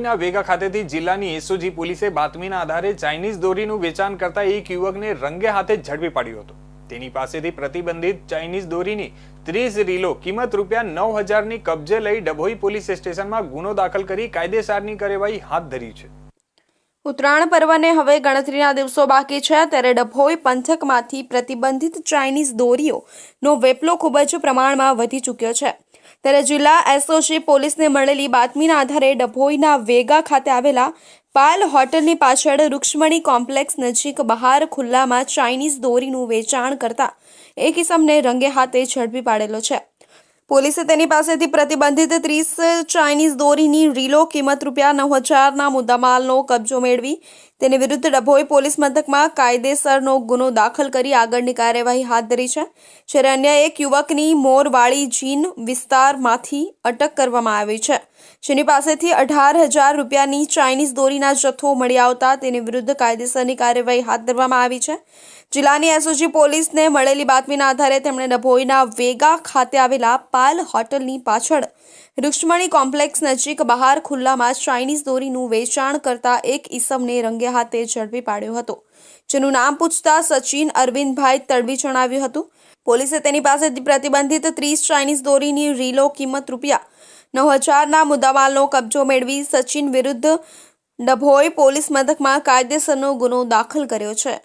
વેગા ખાતેથી જિલ્લાની એસઓજી પોલીસે બાતમીના આધારે ચાઇનીઝ દોરીનું વેચાણ કરતા એક યુવકને રંગે હાથે ઝડપી પાડ્યો હતો। તેની પાસેથી પ્રતિબંધિત ચાઇનીઝ દોરીની 30 રીલો કિંમત ₹9,000ની કબજે લઈ ડભોઈ પોલીસ સ્ટેશનમાં ગુનો દાખલ કરી કાયદેસરની કાર્યવાહી હાથ ધરી છે। ઉત્તરાયણ પર્વને હવે ગણતરીના દિવસો બાકી છે, ત્યારે ડભોઈ પંથકમાંથી પ્રતિબંધિત ચાઇનીઝ દોરીઓનો વેપલો ખૂબ જ પ્રમાણમાં વધી ચૂક્યો છે। ત્યારે જિલ્લા એસઓજી પોલીસને મળેલી બાતમીના આધારે ડભોઈના વેગા ખાતે આવેલા પાલ હોટલની પાછળ રૂક્ષ્મણી કોમ્પ્લેક્સ નજીક બહાર ખુલ્લામાં ચાઇનીઝ દોરીનું વેચાણ કરતા એક ઇસમને રંગે હાથે ઝડપી પાડેલો છે। પોલીસે તેની પાસેથી પ્રતિબંધિત 30 ચાઇનીઝ દોરીની રીલો કિંમત ₹9,000ના મુદ્દામાલનો કબજો મેળવી તેની વિરુદ્ધ ડભોઈ પોલીસ મથકમાં કાયદેસરનો ગુનો દાખલ કરી આગળની કાર્યવાહી હાથ ધરી છે। જ્યારે અન્ય એક યુવકની મોરવાળી જીન વિસ્તારમાંથી અટક કરવામાં આવી છે, જેની પાસેથી ₹18,000ની ચાઇનીઝ દોરીના જથ્થો મળી આવતા તેની વિરુદ્ધ કાયદેસરની કાર્યવાહી હાથ ધરવામાં આવી છે। જિલ્લાની એસઓજી પોલીસને મળેલી બાતમીના આધારે તેમણે ડભોઈના વેગા ખાતે આવેલા પાલ હોટલની પાછળ રૂક્ષ્મણી કોમ્પ્લેક્સ નજીક બહાર ખુલ્લામાં ચાઇનીઝ દોરીનું વેચાણ કરતા એક ઇસમને રંગે હાથે ઝડપી પાડ્યો હતો, જેનું નામ પૂછતા સચિન અરવિંદભાઈ તડવી જણાવ્યું હતું। પોલીસે તેની પાસેથી પ્રતિબંધિત 30 ચાઇનીઝ દોરીની રીલો કિંમત ₹9,000ના મુદ્દામાલનો કબજો મેળવી સચિન વિરુદ્ધ ડભોઈ પોલીસ મથકમાં કાયદેસરનો ગુનો દાખલ કર્યો છે।